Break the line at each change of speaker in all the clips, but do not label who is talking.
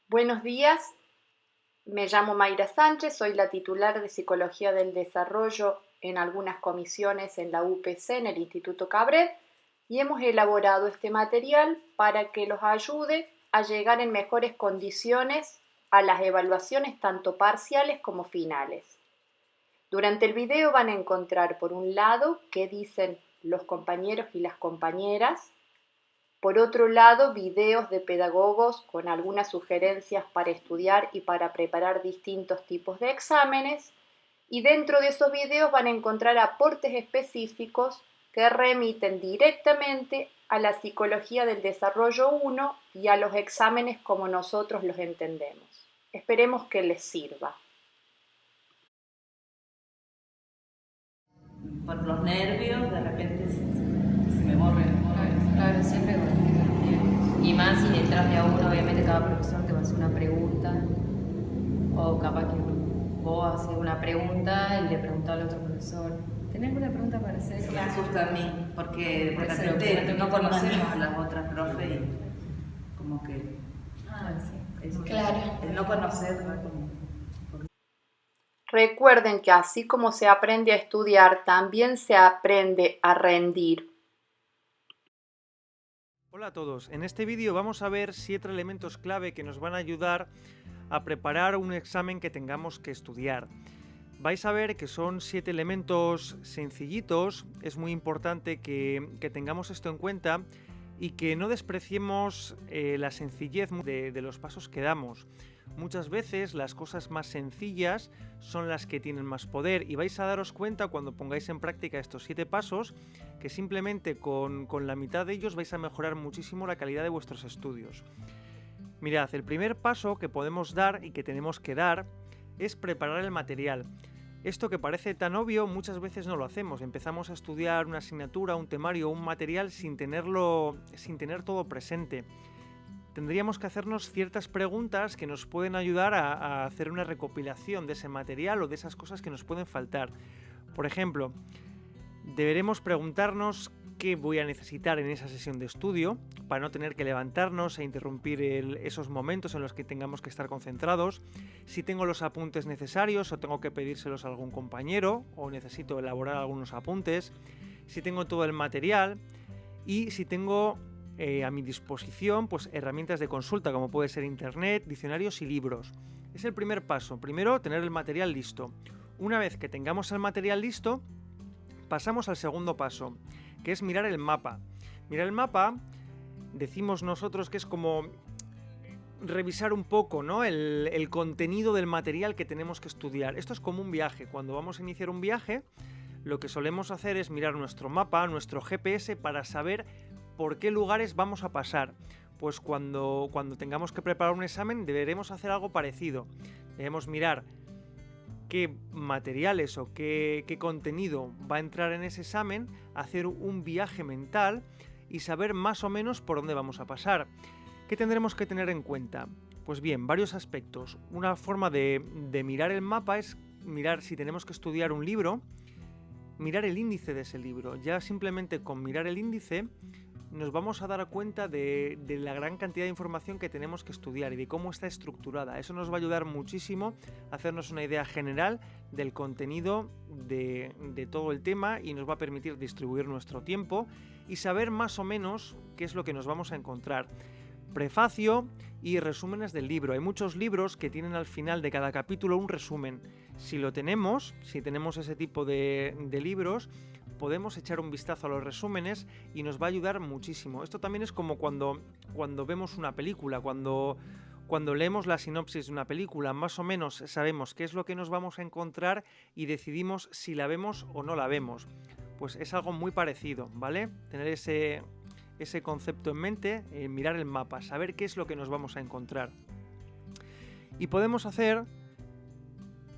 Buenos días, me llamo Mayra Sánchez, soy la titular de Psicología del Desarrollo en algunas comisiones en la UPC, en el Instituto Cabret, y hemos elaborado este material para que los ayude a llegar en mejores condiciones a las evaluaciones tanto parciales como finales. Durante el video van a encontrar por un lado qué dicen los compañeros y las compañeras. Por otro lado, videos de pedagogos con algunas sugerencias para estudiar y para preparar distintos tipos de exámenes. Y dentro de esos videos van a encontrar aportes específicos que remiten directamente a la psicología del desarrollo 1 y a los exámenes como nosotros los entendemos. Esperemos que les sirva.
Por los nervios, de repente se me borran.
Claro, siempre con los nervios. Y más si detrás de uno, obviamente cada profesor te va a hacer una pregunta. O capaz que vos haces una pregunta y le preguntás al otro profesor. ¿Tenés alguna pregunta para hacer?
Eso me asusta a mí, porque de repente no conocemos a las otras profes y como que...
sí.
Claro. El no conocer, ¿no?
Recuerden que así como se aprende a estudiar, también se aprende a rendir.
Hola a todos, en este vídeo vamos a ver 7 elementos clave que nos van a ayudar a preparar un examen que tengamos que estudiar. Vais a ver que son 7 elementos sencillitos, es muy importante que tengamos esto en cuenta y que no despreciemos la sencillez de los pasos que damos. Muchas veces las cosas más sencillas son las que tienen más poder y vais a daros cuenta cuando pongáis en práctica estos 7 pasos que simplemente con la mitad de ellos vais a mejorar muchísimo la calidad de vuestros estudios. Mirad, el primer paso que podemos dar y que tenemos que dar es preparar el material. Esto que parece tan obvio muchas veces no lo hacemos, empezamos a estudiar una asignatura, un temario o un material sin tener todo presente. Tendríamos que hacernos ciertas preguntas que nos pueden ayudar a hacer una recopilación de ese material o de esas cosas que nos pueden faltar. Por ejemplo, deberemos preguntarnos qué voy a necesitar en esa sesión de estudio para no tener que levantarnos e interrumpir esos momentos en los que tengamos que estar concentrados, si tengo los apuntes necesarios o tengo que pedírselos a algún compañero o necesito elaborar algunos apuntes, si tengo todo el material y si tengo a mi disposición pues herramientas de consulta como puede ser internet, diccionarios y libros. Es el primer paso, primero tener el material listo. Una vez que tengamos el material listo, pasamos al segundo paso, que es mirar el mapa. Mirar el mapa, decimos nosotros que es como revisar un poco, ¿no? el contenido del material que tenemos que estudiar. Esto es como un viaje. Cuando vamos a iniciar un viaje, lo que solemos hacer es mirar nuestro mapa, nuestro GPS, para saber por qué lugares vamos a pasar. Pues cuando tengamos que preparar un examen, deberemos hacer algo parecido. Debemos mirar qué materiales o qué contenido va a entrar en ese examen, hacer un viaje mental y saber más o menos por dónde vamos a pasar. ¿Qué tendremos que tener en cuenta? Pues bien, varios aspectos. Una forma de mirar el mapa es mirar si tenemos que estudiar un libro, mirar el índice de ese libro. Ya simplemente con mirar el índice nos vamos a dar cuenta de la gran cantidad de información que tenemos que estudiar y de cómo está estructurada. Eso nos va a ayudar muchísimo a hacernos una idea general del contenido de todo el tema y nos va a permitir distribuir nuestro tiempo y saber más o menos qué es lo que nos vamos a encontrar. Prefacio y resúmenes del libro. Hay muchos libros que tienen al final de cada capítulo un resumen. Si tenemos ese tipo de libros, podemos echar un vistazo a los resúmenes y nos va a ayudar muchísimo. Esto también es como cuando vemos una película, cuando leemos la sinopsis de una película, más o menos sabemos qué es lo que nos vamos a encontrar y decidimos si la vemos o no la vemos. Pues es algo muy parecido, ¿vale? Tener ese concepto en mente, mirar el mapa, saber qué es lo que nos vamos a encontrar. Y podemos hacer,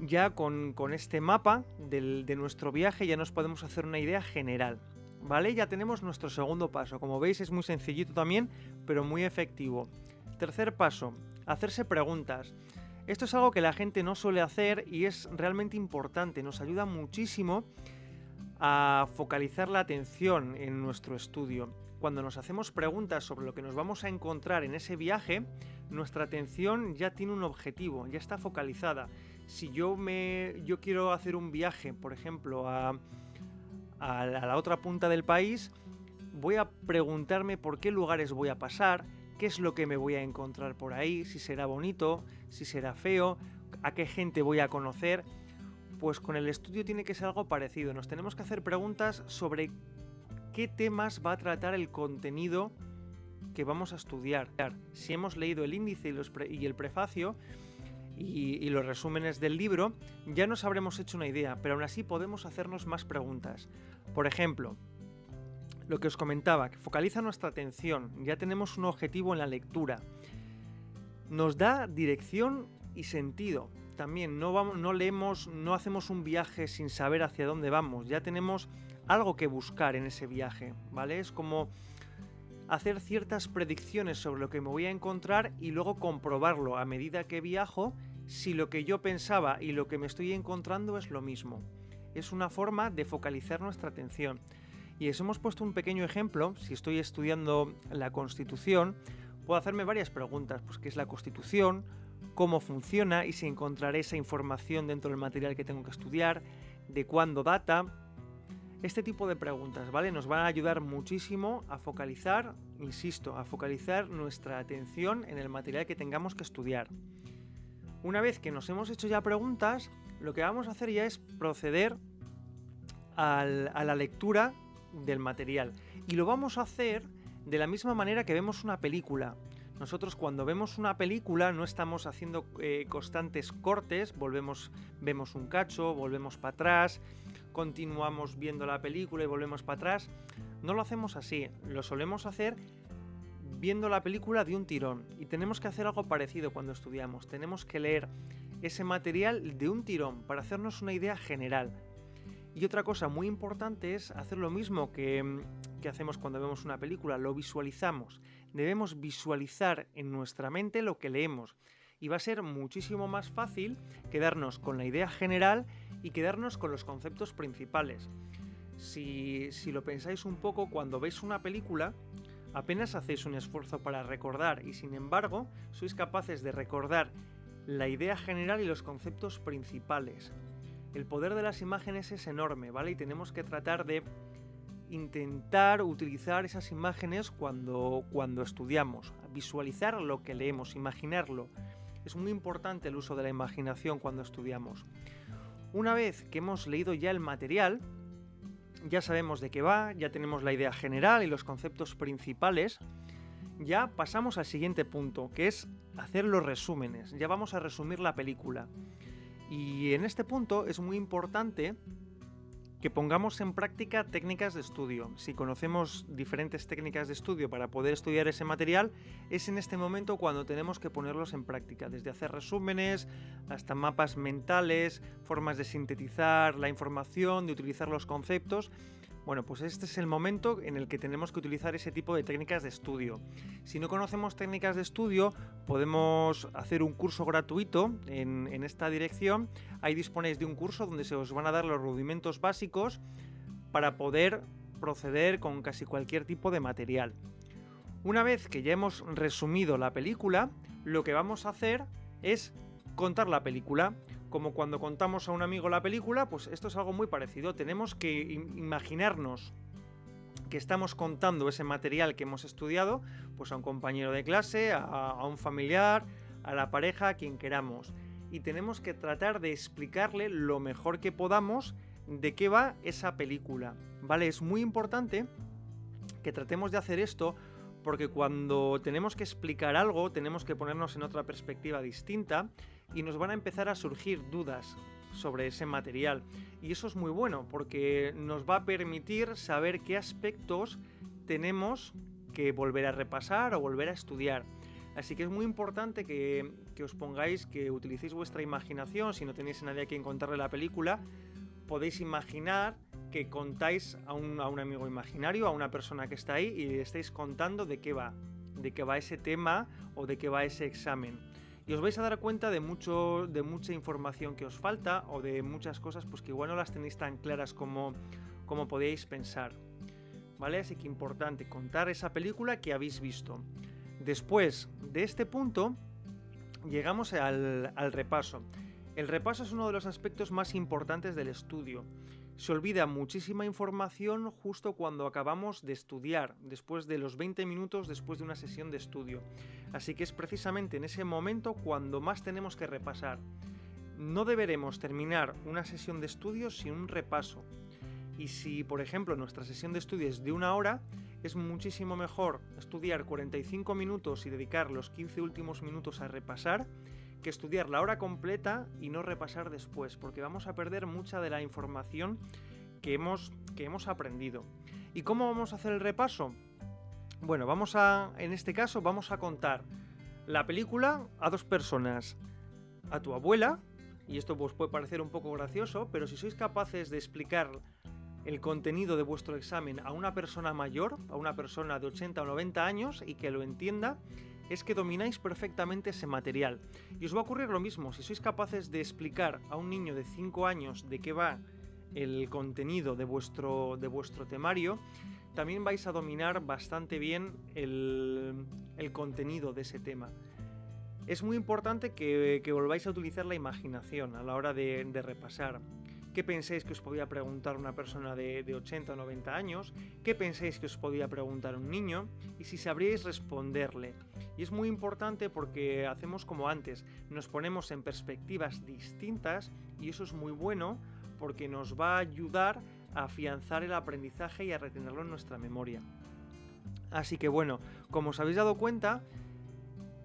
ya con este mapa de nuestro viaje, ya nos podemos hacer una idea general, ¿vale? Ya tenemos nuestro segundo paso. Como veis es muy sencillito también, pero muy efectivo. Tercer paso, hacerse preguntas. Esto es algo que la gente no suele hacer y es realmente importante, nos ayuda muchísimo a focalizar la atención en nuestro estudio. Cuando nos hacemos preguntas sobre lo que nos vamos a encontrar en ese viaje, nuestra atención ya tiene un objetivo, ya está focalizada. Si yo quiero hacer un viaje, por ejemplo, a la otra punta del país, voy a preguntarme por qué lugares voy a pasar, qué es lo que me voy a encontrar por ahí, si será bonito, si será feo, a qué gente voy a conocer. Pues con el estudio tiene que ser algo parecido. Nos tenemos que hacer preguntas sobre qué temas va a tratar el contenido que vamos a estudiar. Si hemos leído el índice y el prefacio y los resúmenes del libro, ya nos habremos hecho una idea, pero aún así podemos hacernos más preguntas. Por ejemplo, lo que os comentaba, que focaliza nuestra atención, ya tenemos un objetivo en la lectura. Nos da dirección y sentido. También no leemos, no hacemos un viaje sin saber hacia dónde vamos, ya tenemos algo que buscar en ese viaje, ¿vale? Es como hacer ciertas predicciones sobre lo que me voy a encontrar y luego comprobarlo a medida que viajo si lo que yo pensaba y lo que me estoy encontrando es lo mismo. Es una forma de focalizar nuestra atención. Y os hemos puesto un pequeño ejemplo. Si estoy estudiando la Constitución, puedo hacerme varias preguntas, pues qué es la Constitución, cómo funciona y si encontraré esa información dentro del material que tengo que estudiar, de cuándo data. Este tipo de preguntas, ¿vale? Nos van a ayudar muchísimo a focalizar, insisto, a focalizar nuestra atención en el material que tengamos que estudiar. Una vez que nos hemos hecho ya preguntas, lo que vamos a hacer ya es proceder a la lectura del material. Y lo vamos a hacer de la misma manera que vemos una película. Nosotros cuando vemos una película no estamos haciendo constantes cortes, vemos un cacho, volvemos para atrás, continuamos viendo la película y volvemos para atrás. No lo hacemos así, lo solemos hacer viendo la película de un tirón. Y tenemos que hacer algo parecido cuando estudiamos. Tenemos que leer ese material de un tirón para hacernos una idea general. Y otra cosa muy importante es hacer lo mismo que hacemos cuando vemos una película, lo visualizamos. Debemos visualizar en nuestra mente lo que leemos y va a ser muchísimo más fácil quedarnos con la idea general y quedarnos con los conceptos principales. Si lo pensáis un poco, cuando veis una película apenas hacéis un esfuerzo para recordar y sin embargo sois capaces de recordar la idea general y los conceptos principales. El poder de las imágenes es enorme, ¿vale? Y tenemos que tratar de intentar utilizar esas imágenes cuando estudiamos, visualizar lo que leemos, imaginarlo. Es muy importante el uso de la imaginación cuando estudiamos. Una vez que hemos leído ya el material, ya sabemos de qué va, ya tenemos la idea general y los conceptos principales, ya pasamos al siguiente punto, que es hacer los resúmenes. Ya vamos a resumir la película. Y en este punto es muy importante que pongamos en práctica técnicas de estudio. Si conocemos diferentes técnicas de estudio para poder estudiar ese material, es en este momento cuando tenemos que ponerlos en práctica, desde hacer resúmenes hasta mapas mentales, formas de sintetizar la información, de utilizar los conceptos. Bueno, pues este es el momento en el que tenemos que utilizar ese tipo de técnicas de estudio. Si no conocemos técnicas de estudio, podemos hacer un curso gratuito en esta dirección. Ahí disponéis de un curso donde se os van a dar los rudimentos básicos para poder proceder con casi cualquier tipo de material. Una vez que ya hemos resumido la película, lo que vamos a hacer es contar la película. Como cuando contamos a un amigo la película, pues esto es algo muy parecido. Tenemos que imaginarnos que estamos contando ese material que hemos estudiado, pues a un compañero de clase, a un familiar, a la pareja, a quien queramos. Y tenemos que tratar de explicarle lo mejor que podamos de qué va esa película, ¿vale? Es muy importante que tratemos de hacer esto porque cuando tenemos que explicar algo, tenemos que ponernos en otra perspectiva distinta y nos van a empezar a surgir dudas sobre ese material. Y eso es muy bueno porque nos va a permitir saber qué aspectos tenemos que volver a repasar o volver a estudiar. Así que es muy importante que os pongáis, que utilicéis vuestra imaginación. Si no tenéis a nadie a quien contarle la película, podéis imaginar que contáis a un amigo imaginario, a una persona que está ahí y le estáis contando de qué va ese tema o de qué va ese examen. Y os vais a dar cuenta de mucha información que os falta o de muchas cosas pues que igual no las tenéis tan claras como podíais pensar, ¿vale? Así que importante contar esa película que habéis visto. Después de este punto, llegamos al repaso. El repaso es uno de los aspectos más importantes del estudio. Se olvida muchísima información justo cuando acabamos de estudiar, después de los 20 minutos después de una sesión de estudio. Así que es precisamente en ese momento cuando más tenemos que repasar. No deberemos terminar una sesión de estudio sin un repaso. Y si, por ejemplo, nuestra sesión de estudio es de 1 hora, es muchísimo mejor estudiar 45 minutos y dedicar los 15 últimos minutos a repasar que estudiar la hora completa y no repasar después, porque vamos a perder mucha de la información que hemos aprendido. ¿Y cómo vamos a hacer el repaso? Bueno, en este caso vamos a contar la película a 2 personas, a tu abuela, y esto pues puede parecer un poco gracioso, pero si sois capaces de explicar el contenido de vuestro examen a una persona mayor, a una persona de 80 o 90 años y que lo entienda, es que domináis perfectamente ese material. Y os va a ocurrir lo mismo, si sois capaces de explicar a un niño de 5 años de qué va el contenido de vuestro temario, también vais a dominar bastante bien el contenido de ese tema. Es muy importante que volváis a utilizar la imaginación a la hora de repasar. ¿Qué pensáis que os podía preguntar una persona de 80 o 90 años? ¿Qué pensáis que os podía preguntar un niño? Y si sabríais responderle. Y es muy importante porque hacemos como antes, nos ponemos en perspectivas distintas y eso es muy bueno porque nos va a ayudar a afianzar el aprendizaje y a retenerlo en nuestra memoria. Así que bueno, como os habéis dado cuenta,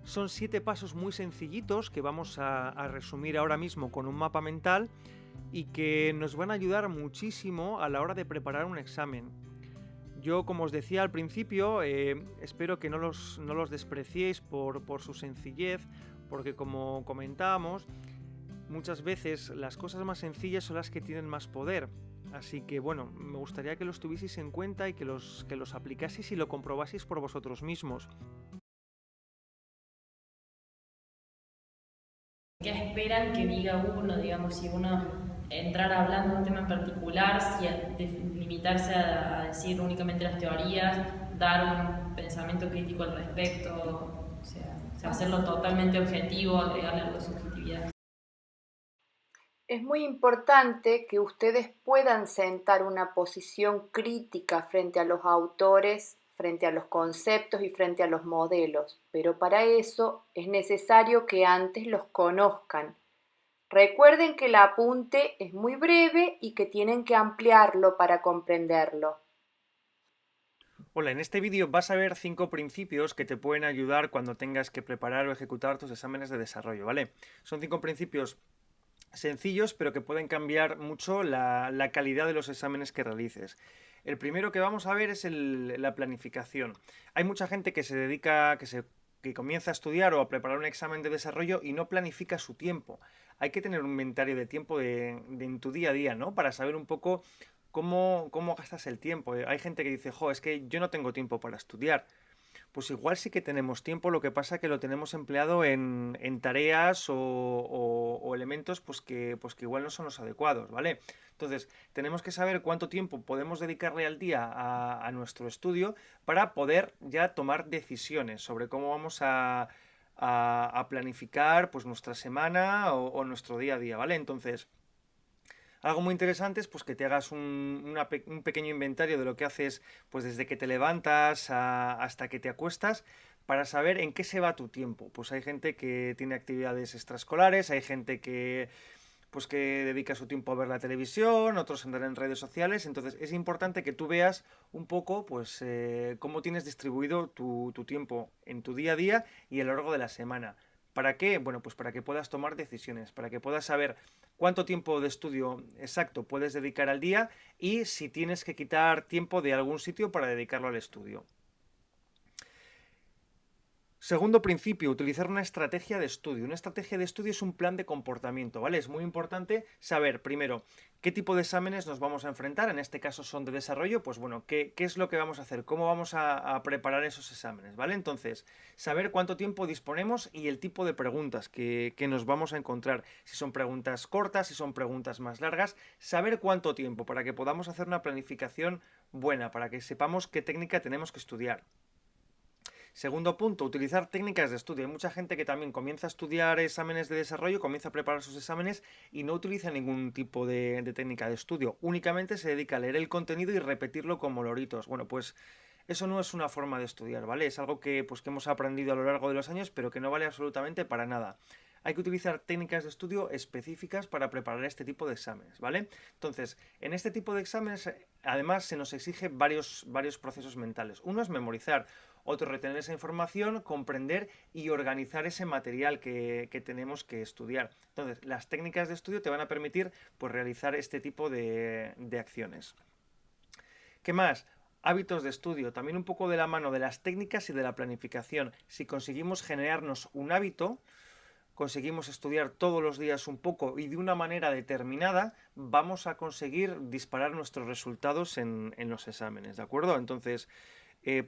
son 7 pasos muy sencillitos que vamos a resumir ahora mismo con un mapa mental y que nos van a ayudar muchísimo a la hora de preparar un examen. Yo, como os decía al principio, espero que no los despreciéis por su sencillez, porque como comentábamos, muchas veces las cosas más sencillas son las que tienen más poder. Así que bueno, me gustaría que los tuvieseis en cuenta y que los aplicaseis y lo comprobaseis por vosotros mismos.
¿Qué esperan que diga uno, digamos, si uno entrar hablando de un tema en particular, si limitarse a decir únicamente las teorías, dar un pensamiento crítico al respecto, o sea hacerlo totalmente objetivo, agregarle algo de subjetividad?
Es muy importante que ustedes puedan sentar una posición crítica frente a los autores, frente a los conceptos y frente a los modelos, pero para eso es necesario que antes los conozcan. Recuerden que el apunte es muy breve y que tienen que ampliarlo para comprenderlo.
Hola, en este vídeo vas a ver 5 principios que te pueden ayudar cuando tengas que preparar o ejecutar tus exámenes de desarrollo, ¿vale? Son 5 principios sencillos, pero que pueden cambiar mucho la calidad de los exámenes que realices. El primero que vamos a ver es la planificación. Hay mucha gente que se dedica, que comienza a estudiar o a preparar un examen de desarrollo y no planifica su tiempo. Hay que tener un inventario de tiempo en tu día a día, ¿no? Para saber un poco cómo gastas el tiempo. Hay gente que dice, es que yo no tengo tiempo para estudiar. Pues igual sí que tenemos tiempo, lo que pasa que lo tenemos empleado en tareas o elementos pues que igual no son los adecuados, ¿vale? Entonces, tenemos que saber cuánto tiempo podemos dedicarle al día a nuestro estudio para poder ya tomar decisiones sobre cómo vamos a planificar pues nuestra semana o nuestro día a día, ¿vale? Entonces, algo muy interesante es pues que te hagas un pequeño inventario de lo que haces pues desde que te levantas hasta que te acuestas para saber en qué se va tu tiempo. Pues hay gente que tiene actividades extraescolares, hay gente que dedica su tiempo a ver la televisión, otros andar en redes sociales. Entonces es importante que tú veas un poco pues cómo tienes distribuido tu tiempo en tu día a día y a lo largo de la semana. ¿Para qué? Bueno, pues para que puedas tomar decisiones, para que puedas saber cuánto tiempo de estudio exacto puedes dedicar al día y si tienes que quitar tiempo de algún sitio para dedicarlo al estudio. Segundo principio, utilizar una estrategia de estudio. Una estrategia de estudio es un plan de comportamiento, ¿vale? Es muy importante saber, primero, qué tipo de exámenes nos vamos a enfrentar. En este caso son de desarrollo, pues bueno, qué es lo que vamos a hacer, cómo vamos a preparar esos exámenes, ¿vale? Entonces, saber cuánto tiempo disponemos y el tipo de preguntas que nos vamos a encontrar. Si son preguntas cortas, si son preguntas más largas, saber cuánto tiempo para que podamos hacer una planificación buena, para que sepamos qué técnica tenemos que estudiar. Segundo punto, utilizar técnicas de estudio. Hay mucha gente que también comienza a estudiar exámenes de desarrollo, comienza a preparar sus exámenes y no utiliza ningún tipo de técnica de estudio. Únicamente se dedica a leer el contenido y repetirlo como loritos. Bueno, pues eso no es una forma de estudiar, ¿vale? Es algo que, pues, que hemos aprendido a lo largo de los años, pero que no vale absolutamente para nada. Hay que utilizar técnicas de estudio específicas para preparar este tipo de exámenes, ¿vale? Entonces, en este tipo de exámenes, además, se nos exige varios procesos mentales. Uno es memorizar, otro retener esa información, comprender y organizar ese material que tenemos que estudiar. Entonces, las técnicas de estudio te van a permitir, pues, realizar este tipo de acciones. ¿Qué más? Hábitos de estudio, también un poco de la mano de las técnicas y de la planificación. Si conseguimos generarnos un hábito, conseguimos estudiar todos los días un poco y de una manera determinada, vamos a conseguir disparar nuestros resultados en los exámenes, ¿de acuerdo? Entonces,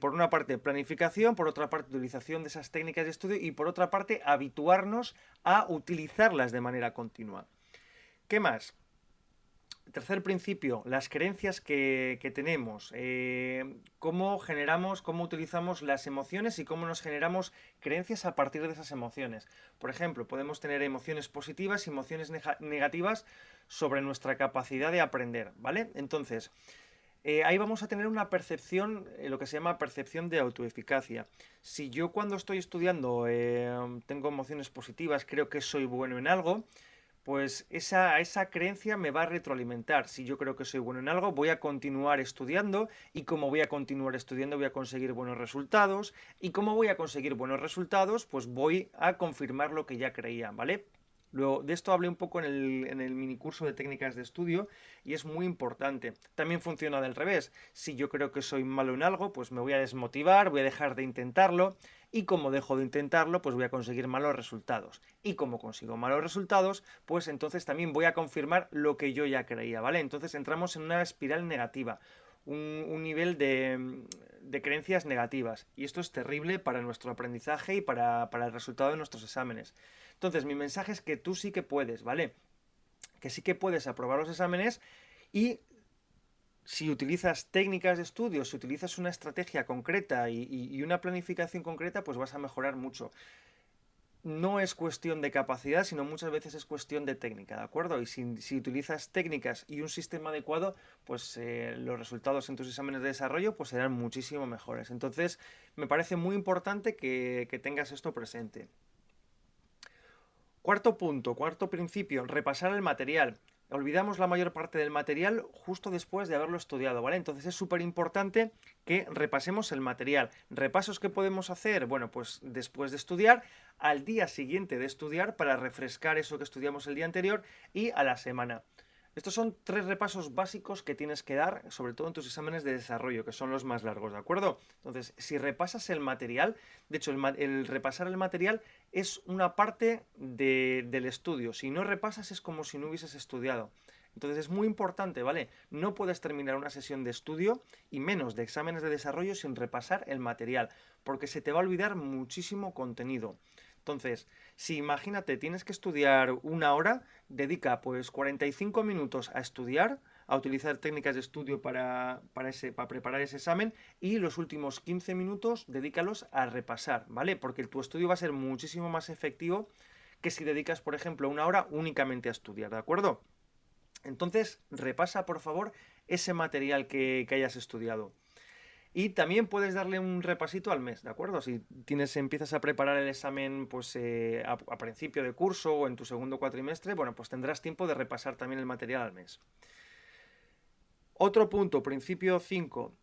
por una parte planificación, por otra parte utilización de esas técnicas de estudio y por otra parte habituarnos a utilizarlas de manera continua. ¿Qué más? Tercer principio, las creencias que tenemos, cómo utilizamos las emociones y cómo nos generamos creencias a partir de esas emociones. Por ejemplo, podemos tener emociones positivas y emociones negativas sobre nuestra capacidad de aprender, ¿vale? Entonces, ahí vamos a tener una percepción, lo que se llama percepción de autoeficacia. Si yo cuando estoy estudiando tengo emociones positivas, creo que soy bueno en algo, pues esa creencia me va a retroalimentar. Si yo creo que soy bueno en algo, voy a continuar estudiando y como voy a continuar estudiando voy a conseguir buenos resultados y como voy a conseguir buenos resultados, pues voy a confirmar lo que ya creía, ¿vale? Luego, de esto hablé un poco en el minicurso de técnicas de estudio y es muy importante. También funciona del revés. Si yo creo que soy malo en algo, pues me voy a desmotivar, voy a dejar de intentarlo y como dejo de intentarlo, pues voy a conseguir malos resultados. Y como consigo malos resultados, pues entonces también voy a confirmar lo que yo ya creía, ¿vale? Entonces entramos en una espiral negativa, un nivel de creencias negativas y esto es terrible para nuestro aprendizaje y para el resultado de nuestros exámenes. Entonces, mi mensaje es que tú sí que puedes, ¿vale? Que sí que puedes aprobar los exámenes y si utilizas técnicas de estudio, si utilizas una estrategia concreta y una planificación concreta, pues vas a mejorar mucho. No es cuestión de capacidad, sino muchas veces es cuestión de técnica, ¿de acuerdo? Y si utilizas técnicas y un sistema adecuado, pues los resultados en tus exámenes de desarrollo pues serán muchísimo mejores. Entonces, me parece muy importante que tengas esto presente. Cuarto punto, cuarto principio, repasar el material. Olvidamos la mayor parte del material justo después de haberlo estudiado, ¿vale? Entonces es súper importante que repasemos el material. ¿Repasos que podemos hacer? Bueno, pues después de estudiar, al día siguiente de estudiar para refrescar eso que estudiamos el día anterior y a la semana. Estos son 3 repasos básicos que tienes que dar, sobre todo en tus exámenes de desarrollo, que son los más largos, ¿de acuerdo? Entonces, si repasas el material, de hecho, el repasar el material es una parte del estudio. Si no repasas es como si no hubieses estudiado. Entonces es muy importante, ¿vale? No puedes terminar una sesión de estudio y menos de exámenes de desarrollo sin repasar el material, porque se te va a olvidar muchísimo contenido. Entonces, si imagínate, tienes que estudiar 1 hora, dedica pues 45 minutos a estudiar, a utilizar técnicas de estudio para preparar ese examen y los últimos 15 minutos dedícalos a repasar, ¿vale? Porque tu estudio va a ser muchísimo más efectivo que si dedicas, por ejemplo, 1 hora únicamente a estudiar, ¿de acuerdo? Entonces, repasa, por favor, ese material que hayas estudiado. Y también puedes darle un repasito al mes, ¿de acuerdo? Si empiezas a preparar el examen pues, a principio de curso o en tu segundo cuatrimestre, bueno, pues tendrás tiempo de repasar también el material al mes. Otro punto, principio 5,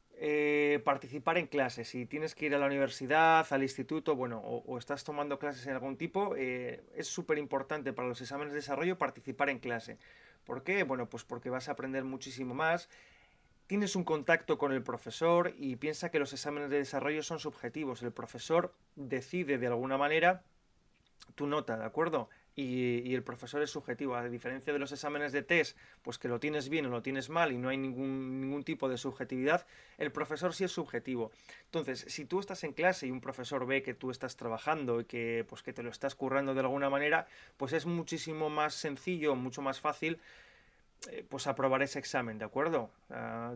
participar en clases. Si tienes que ir a la universidad, al instituto, bueno, o estás tomando clases en algún tipo, es súper importante para los exámenes de desarrollo participar en clase. ¿Por qué? Bueno, pues porque vas a aprender muchísimo más. Tienes un contacto con el profesor y piensa que los exámenes de desarrollo son subjetivos. El profesor decide de alguna manera tu nota, ¿de acuerdo? Y el profesor es subjetivo, a diferencia de los exámenes de test, pues que lo tienes bien o lo tienes mal y no hay ningún tipo de subjetividad, el profesor sí es subjetivo. Entonces, si tú estás en clase y un profesor ve que tú estás trabajando y que te lo estás currando de alguna manera, pues es muchísimo más sencillo, mucho más fácil pues aprobar ese examen, ¿de acuerdo?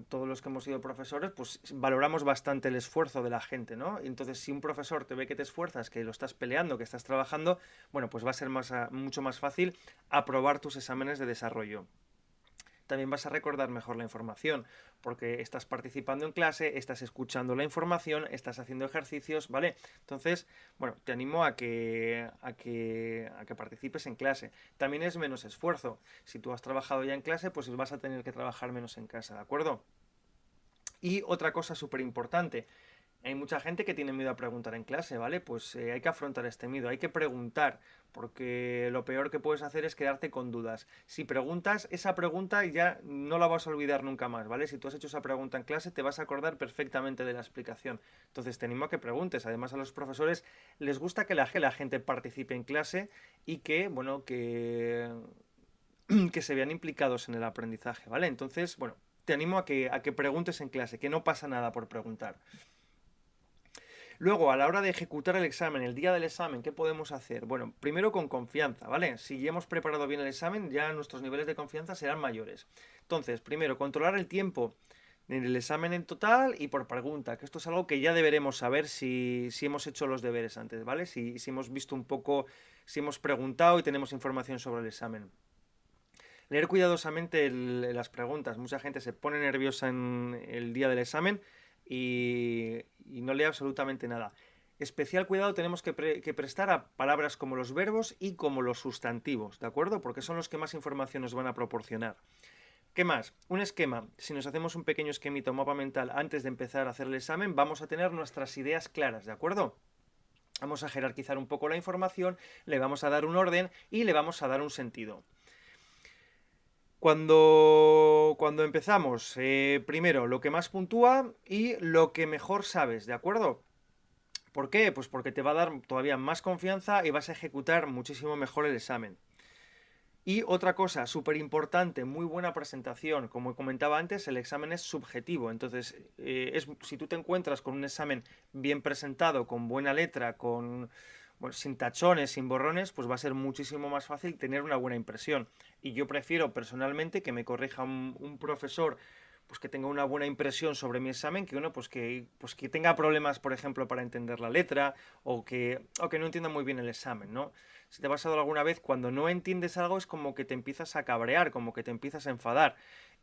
Todos los que hemos sido profesores, pues valoramos bastante el esfuerzo de la gente, ¿no? Y entonces, si un profesor te ve que te esfuerzas, que lo estás peleando, que estás trabajando, bueno, pues va a ser mucho más fácil aprobar tus exámenes de desarrollo. También vas a recordar mejor la información, porque estás participando en clase, estás escuchando la información, estás haciendo ejercicios, ¿vale? Entonces, bueno, te animo a que participes en clase. También es menos esfuerzo. Si tú has trabajado ya en clase, pues vas a tener que trabajar menos en casa, ¿de acuerdo? Y otra cosa súper importante. Hay mucha gente que tiene miedo a preguntar en clase, ¿vale? Pues hay que afrontar este miedo, hay que preguntar, porque lo peor que puedes hacer es quedarte con dudas. Si preguntas, esa pregunta ya no la vas a olvidar nunca más, ¿vale? Si tú has hecho esa pregunta en clase, te vas a acordar perfectamente de la explicación. Entonces te animo a que preguntes. Además, a los profesores les gusta que la gente participe en clase y que, bueno, que se vean implicados en el aprendizaje, ¿vale? Entonces, bueno, te animo a que preguntes en clase, que no pasa nada por preguntar. Luego, a la hora de ejecutar el examen, el día del examen, ¿qué podemos hacer? Bueno, primero con confianza, ¿vale? Si ya hemos preparado bien el examen, ya nuestros niveles de confianza serán mayores. Entonces, primero, controlar el tiempo en el examen en total y por pregunta, que esto es algo que ya deberemos saber si hemos hecho los deberes antes, ¿vale? Si hemos visto un poco, si hemos preguntado y tenemos información sobre el examen. Leer cuidadosamente las preguntas. Mucha gente se pone nerviosa en el día del examen y no lee absolutamente nada. Especial cuidado tenemos que prestar a palabras como los verbos y como los sustantivos, ¿de acuerdo? Porque son los que más información nos van a proporcionar. ¿Qué más? Un esquema. Si nos hacemos un pequeño esquemita o mapa mental antes de empezar a hacer el examen, vamos a tener nuestras ideas claras, ¿de acuerdo? Vamos a jerarquizar un poco la información, le vamos a dar un orden y le vamos a dar un sentido. Cuando empezamos, primero lo que más puntúa y lo que mejor sabes, ¿de acuerdo? ¿Por qué? Pues porque te va a dar todavía más confianza y vas a ejecutar muchísimo mejor el examen. Y otra cosa súper importante, muy buena presentación. Como comentaba antes, el examen es subjetivo. Entonces, si tú te encuentras con un examen bien presentado, con buena letra, bueno, sin tachones, sin borrones, pues va a ser muchísimo más fácil tener una buena impresión. Y yo prefiero personalmente que me corrija un profesor pues que tenga una buena impresión sobre mi examen, que uno pues que tenga problemas, por ejemplo, para entender la letra o que no entienda muy bien el examen, ¿no? Si te ha pasado alguna vez, cuando no entiendes algo es como que te empiezas a cabrear, como que te empiezas a enfadar.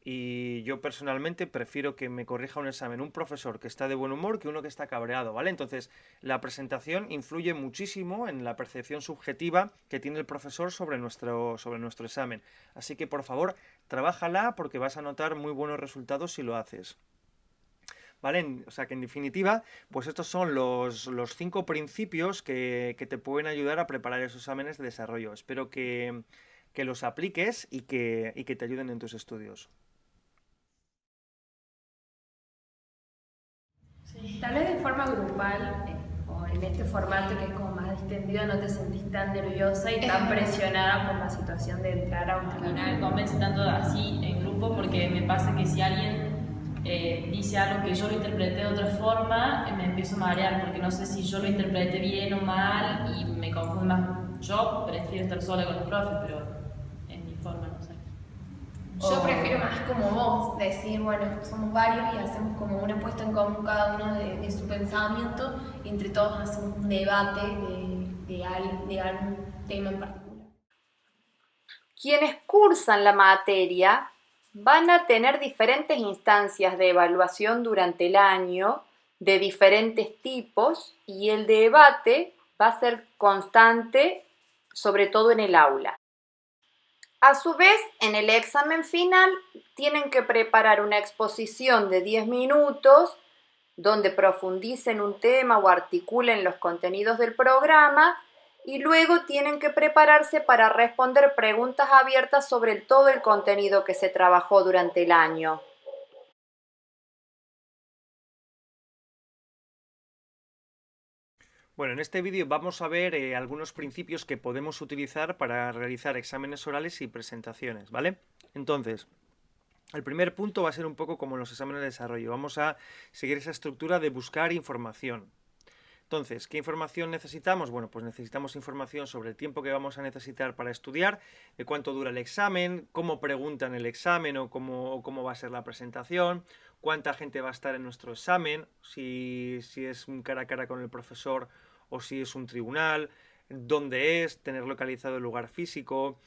Y yo personalmente prefiero que me corrija un examen un profesor que está de buen humor que uno que está cabreado, ¿vale? Entonces, la presentación influye muchísimo en la percepción subjetiva que tiene el profesor sobre nuestro examen. Así que, por favor, trabájala porque vas a notar muy buenos resultados si lo haces. ¿Vale? O sea que en definitiva, pues estos son los 5 principios que te pueden ayudar a preparar esos exámenes de desarrollo. Espero que los apliques y que te ayuden en tus estudios.
Sí, tal vez de forma grupal o en este formato que es como más distendido no te sentís tan nerviosa y tan presionada por la situación de entrar a un
No
tribunal.
me convence tanto así en grupo porque me pasa que si alguien dice algo que yo lo interpreté de otra forma, me empiezo a marear porque no sé si yo lo interpreté bien o mal y me confundo más. Yo prefiero estar sola con los profes, pero en mi forma, no sé.
Yo prefiero más como vos, decir, bueno, somos varios y hacemos como una puesta en común cada uno de su pensamiento y entre todos hacemos un debate de algún tema en particular.
Quienes cursan la materia van a tener diferentes instancias de evaluación durante el año de diferentes tipos y el debate va a ser constante, sobre todo en el aula. A su vez, en el examen final tienen que preparar una exposición de 10 minutos donde profundicen un tema o articulen los contenidos del programa y luego tienen que prepararse para responder preguntas abiertas sobre todo el contenido que se trabajó durante el año.
Bueno, en este vídeo vamos a ver algunos principios que podemos utilizar para realizar exámenes orales y presentaciones, ¿vale? Entonces, el primer punto va a ser un poco como los exámenes de desarrollo. Vamos a seguir esa estructura de buscar información. Entonces, ¿qué información necesitamos? Bueno, pues necesitamos información sobre el tiempo que vamos a necesitar para estudiar, de cuánto dura el examen, cómo preguntan el examen o cómo va a ser la presentación, cuánta gente va a estar en nuestro examen, si es un cara a cara con el profesor o si es un tribunal, dónde es, tener localizado el lugar físico,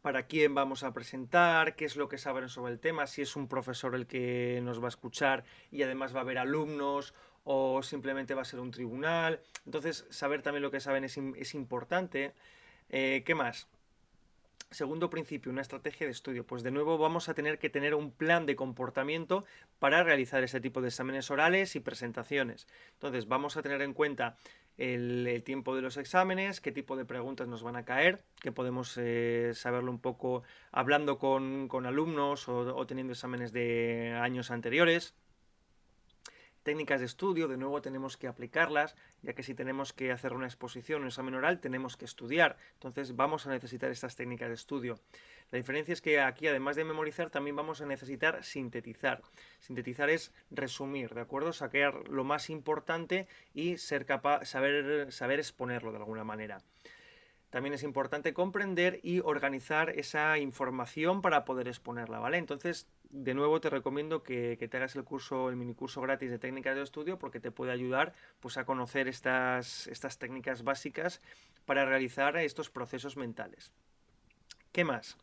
para quién vamos a presentar, qué es lo que saben sobre el tema, si es un profesor el que nos va a escuchar y además va a haber alumnos o simplemente va a ser un tribunal. Entonces, saber también lo que saben es importante. ¿Qué más? Segundo principio, una estrategia de estudio. Pues de nuevo vamos a tener que tener un plan de comportamiento para realizar ese tipo de exámenes orales y presentaciones. Entonces vamos a tener en cuenta el tiempo de los exámenes, qué tipo de preguntas nos van a caer, que podemos saberlo un poco hablando con alumnos o teniendo exámenes de años anteriores. Técnicas de estudio, de nuevo tenemos que aplicarlas, ya que si tenemos que hacer una exposición o un examen oral tenemos que estudiar, entonces vamos a necesitar estas técnicas de estudio. La diferencia es que aquí, además de memorizar, también vamos a necesitar sintetizar. Sintetizar es resumir, ¿de acuerdo? Sacar lo más importante y ser capaz, saber exponerlo de alguna manera. También es importante comprender y organizar esa información para poder exponerla, ¿vale? Entonces, de nuevo te recomiendo que te hagas el minicurso gratis de técnicas de estudio, porque te puede ayudar pues, a conocer estas técnicas básicas para realizar estos procesos mentales. ¿Qué más?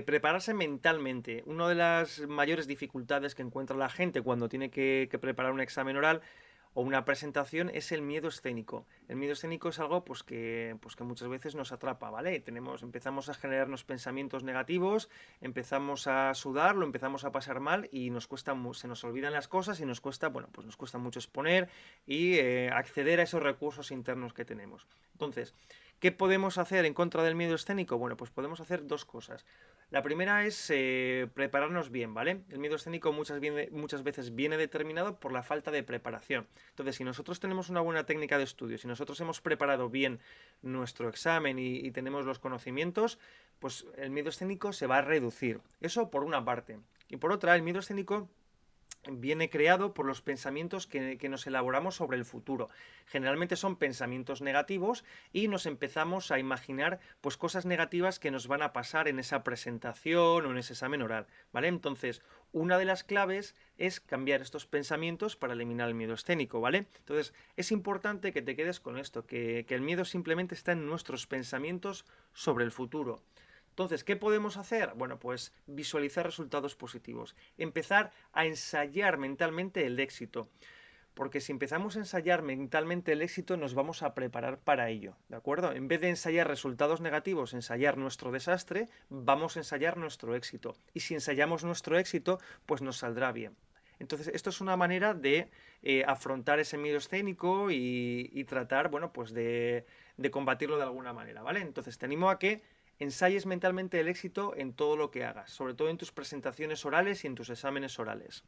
Prepararse mentalmente. Una de las mayores dificultades que encuentra la gente cuando tiene que preparar un examen oral o una presentación es el miedo escénico. El miedo escénico es algo pues que muchas veces nos atrapa, ¿vale? Empezamos a generarnos pensamientos negativos, empezamos a sudar, lo empezamos a pasar mal y se nos olvidan las cosas y nos cuesta mucho exponer y acceder a esos recursos internos que tenemos. Entonces, ¿qué podemos hacer en contra del miedo escénico? Bueno, pues podemos hacer dos cosas. La primera es prepararnos bien, ¿vale? El miedo escénico muchas veces viene determinado por la falta de preparación. Entonces, si nosotros tenemos una buena técnica de estudio, si nosotros hemos preparado bien nuestro examen y tenemos los conocimientos, pues el miedo escénico se va a reducir. Eso por una parte. Y por otra, el miedo escénico viene creado por los pensamientos que nos elaboramos sobre el futuro. Generalmente son pensamientos negativos y nos empezamos a imaginar pues cosas negativas que nos van a pasar en esa presentación o en ese examen oral, ¿vale? Entonces, una de las claves es cambiar estos pensamientos para eliminar el miedo escénico, ¿vale? Entonces, es importante que te quedes con esto, que el miedo simplemente está en nuestros pensamientos sobre el futuro. Entonces, ¿qué podemos hacer? Bueno, pues visualizar resultados positivos. Empezar a ensayar mentalmente el éxito. Porque si empezamos a ensayar mentalmente el éxito, nos vamos a preparar para ello, ¿de acuerdo? En vez de ensayar resultados negativos, ensayar nuestro desastre, vamos a ensayar nuestro éxito. Y si ensayamos nuestro éxito, pues nos saldrá bien. Entonces, esto es una manera de afrontar ese miedo escénico y tratar, bueno, pues de combatirlo de alguna manera, ¿vale? Entonces, te animo a que ensayes mentalmente el éxito en todo lo que hagas, sobre todo en tus presentaciones orales y en tus exámenes orales.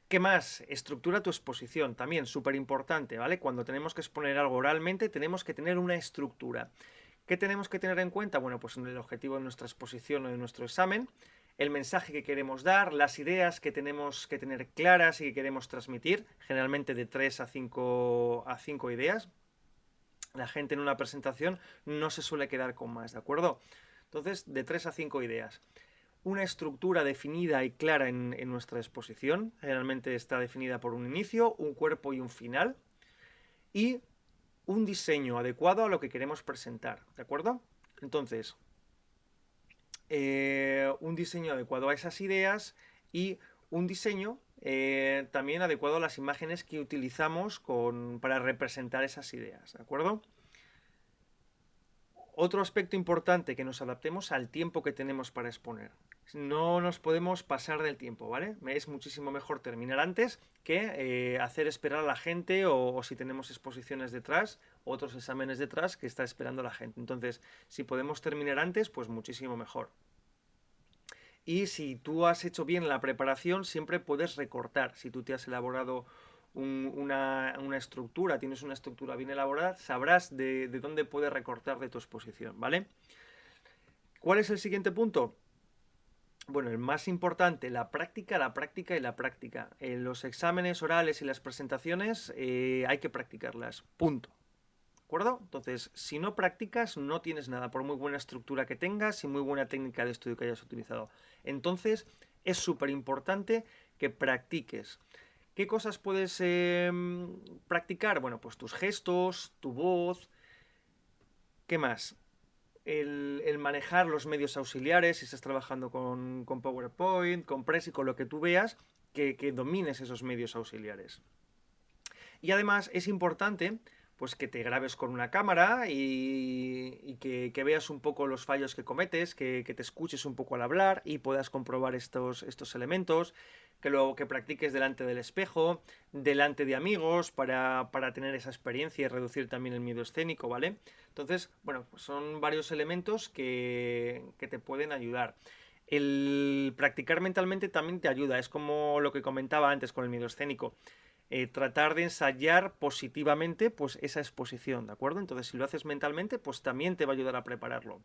¿Qué más? Estructura tu exposición, también súper importante, ¿vale? Cuando tenemos que exponer algo oralmente, tenemos que tener una estructura. ¿Qué tenemos que tener en cuenta? Bueno, pues el objetivo de nuestra exposición o de nuestro examen, el mensaje que queremos dar, las ideas que tenemos que tener claras y que queremos transmitir, generalmente de 3 a 5 ideas. La gente en una presentación no se suele quedar con más, ¿de acuerdo? Entonces, de 3 a 5 ideas. Una estructura definida y clara en nuestra exposición. Generalmente está definida por un inicio, un cuerpo y un final. Y un diseño adecuado a lo que queremos presentar, ¿de acuerdo? Entonces, un diseño adecuado a esas ideas y un diseño también adecuado a las imágenes que utilizamos para representar esas ideas, ¿de acuerdo? Otro aspecto importante, que nos adaptemos al tiempo que tenemos para exponer. No nos podemos pasar del tiempo, ¿vale? Es muchísimo mejor terminar antes que hacer esperar a la gente o si tenemos exposiciones detrás, otros exámenes detrás que está esperando la gente. Entonces, si podemos terminar antes, pues muchísimo mejor. Y si tú has hecho bien la preparación, siempre puedes recortar. Si tú te has elaborado una estructura, tienes una estructura bien elaborada, sabrás de dónde puedes recortar de tu exposición, ¿vale? ¿Cuál es el siguiente punto? Bueno, el más importante, la práctica, la práctica y la práctica. En los exámenes orales y las presentaciones hay que practicarlas, punto. ¿De acuerdo? Entonces, si no practicas, no tienes nada, por muy buena estructura que tengas y muy buena técnica de estudio que hayas utilizado. Entonces, es súper importante que practiques. ¿Qué cosas puedes practicar? Bueno, pues tus gestos, tu voz. ¿Qué más? El manejar los medios auxiliares, si estás trabajando con PowerPoint, con Prezi, con lo que tú veas, que domines esos medios auxiliares. Y además es importante pues que te grabes con una cámara y que veas un poco los fallos que cometes, que te escuches un poco al hablar y puedas comprobar estos elementos, que luego que practiques delante del espejo, delante de amigos, para tener esa experiencia y reducir también el miedo escénico, ¿vale? Entonces, bueno, pues son varios elementos que te pueden ayudar. El practicar mentalmente también te ayuda, es como lo que comentaba antes con el miedo escénico. Tratar de ensayar positivamente pues esa exposición, ¿de acuerdo? Entonces, si lo haces mentalmente, pues también te va a ayudar a prepararlo.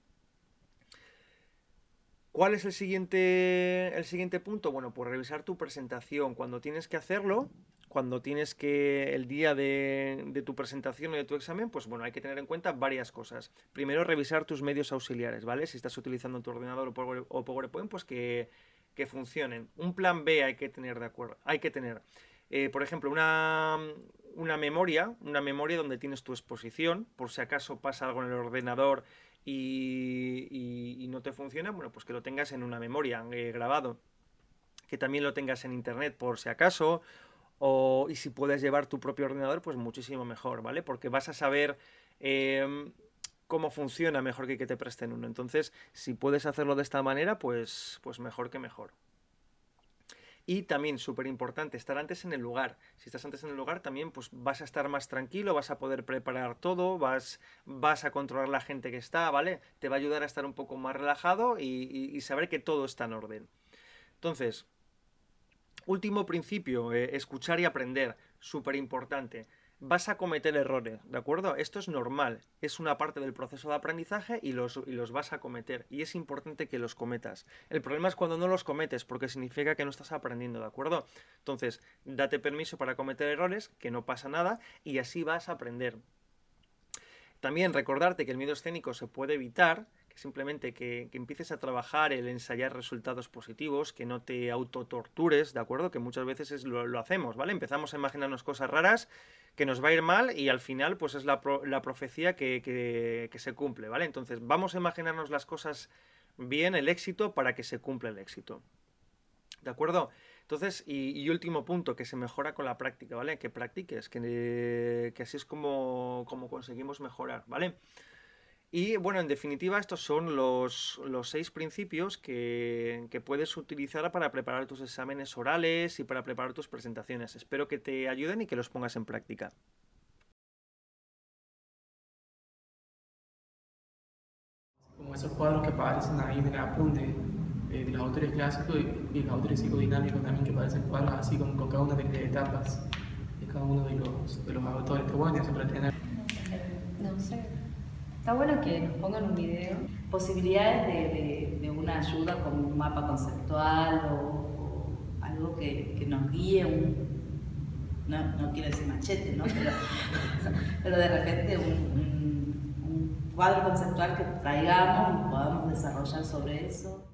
¿Cuál es el siguiente punto? Bueno, pues revisar tu presentación. Cuando tienes que hacerlo, cuando tienes que el día de tu presentación o de tu examen, pues bueno, hay que tener en cuenta varias cosas. Primero, revisar tus medios auxiliares, ¿vale? Si estás utilizando tu ordenador o PowerPoint, pues que funcionen. Un plan B hay que tener, ¿de acuerdo? Hay que tener, por ejemplo, una memoria donde tienes tu exposición, por si acaso pasa algo en el ordenador y no te funciona, bueno, pues que lo tengas en una memoria grabado, que también lo tengas en internet por si acaso, y si puedes llevar tu propio ordenador, pues muchísimo mejor, ¿vale? Porque vas a saber cómo funciona mejor que te presten uno. Entonces, si puedes hacerlo de esta manera, pues mejor que mejor. Y también, súper importante, estar antes en el lugar. Si estás antes en el lugar, también pues vas a estar más tranquilo, vas a poder preparar todo, vas a controlar la gente que está, ¿vale? Te va a ayudar a estar un poco más relajado y saber que todo está en orden. Entonces, último principio, escuchar y aprender, súper importante. Vas a cometer errores, ¿de acuerdo? Esto es normal, es una parte del proceso de aprendizaje y los vas a cometer, y es importante que los cometas. El problema es cuando no los cometes, porque significa que no estás aprendiendo, ¿de acuerdo? Entonces, date permiso para cometer errores, que no pasa nada, y así vas a aprender. También recordarte que el miedo escénico se puede evitar, que simplemente que empieces a trabajar el ensayar resultados positivos, que no te autotortures, ¿de acuerdo? Que muchas veces lo hacemos, ¿vale? Empezamos a imaginarnos cosas raras, que nos va a ir mal y al final pues es la profecía que se cumple, ¿vale? Entonces vamos a imaginarnos las cosas bien, el éxito, para que se cumpla el éxito. ¿De acuerdo? Entonces, y último punto, que se mejora con la práctica, ¿vale? Que practiques, que así es como conseguimos mejorar, ¿vale? Y bueno, en definitiva, estos son los 6 principios que puedes utilizar para preparar tus exámenes orales y para preparar tus presentaciones. Espero que te ayuden y que los pongas en práctica.
Como esos cuadros que aparecen ahí en el apunte de los autores clásicos y los autores psicodinámicos también, que parecen cuadros así con cada una de las etapas de cada uno de los autores. Está bueno eso para tener.
No sé. Está bueno que nos pongan un video.
Posibilidades de una ayuda como un mapa conceptual o algo que nos guíe, no quiero decir machete, ¿no? Pero de repente un cuadro conceptual que traigamos y podamos desarrollar sobre eso.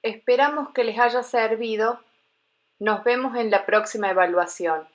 Esperamos que les haya servido. Nos vemos en la próxima evaluación.